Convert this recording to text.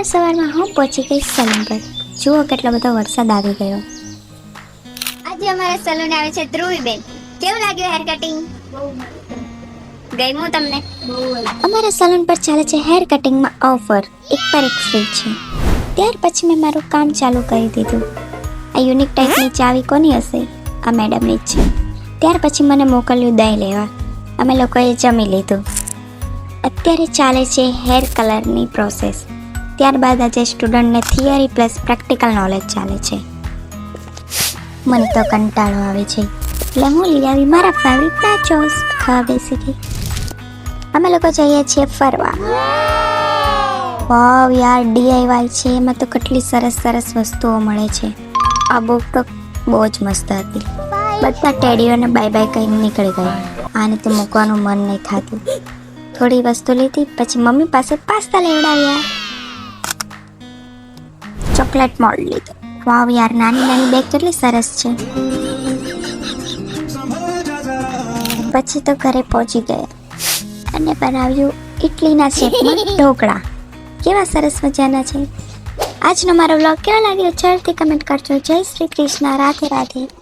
સવારમાં હું પહોંચી ગઈ સલૂન પર. જુઓ કેટલો બધો વરસાદ આવી ગયો. આજે અમારા સલૂન આવે છે ધ્રુવીબેન. કેવું લાગ્યું હેર કટિંગ? ગમ્યું તમને? અમારા સલૂન પર ચાલે છે હેર કટિંગમાં ઓફર, એક પર એક ફ્રી છે. ત્યાર પછી મેં મારું કામ ચાલુ કરી દીધું. આ યુનિક ટાઈપની ચાવી કોની હશે? આ મેડમની જ છે. ત્યાર પછી મને મોકલ્યું દહીં લેવા. અમે લોકોએ જમી લીધું. અત્યારે ચાલે છે હેર કલરની પ્રોસેસ. ત્યારબાદ આજે સ્ટુડન્ટને થિયરી પ્લસ પ્રેક્ટિકલ નોલેજ ચાલે છે. મને તો કંટાળો આવે છે એટલે હું લઈ આવી મારા ફેવરિટ નાચોસ ખાવા બેસી ગઈ. અમે લોકો જઈએ છીએ ફરવા. વાવ યાર, DIY છે, એમાં તો કેટલી સરસ સરસ વસ્તુઓ મળે છે. આ બુક તો બહુ જ મસ્ત હતી. બધા ટેડીઓને બાય બાય કહીને નીકળી ગયા. આને તો મૂકવાનું મન નહીં થતું. થોડી વસ્તુ લીધી, પછી મમ્મી પાસે પાસ્તા લેવડાવ્યા. ચોકલેટ મોલ્ડ લીધો. વાવ યાર, નાની નાની બેગ કેટલી સરસ છે. પછી તો ઘરે પહોંચી ગયા અને બનાવ્યું ઇડલીના શેપમાં ઢોકળા. કેવા સરસ મજાના છે. આજનો મારો વ્લોગ કેવો લાગ્યો જલ્દી કમેન્ટ કરજો. જય શ્રી કૃષ્ણ. રાધે રાધે.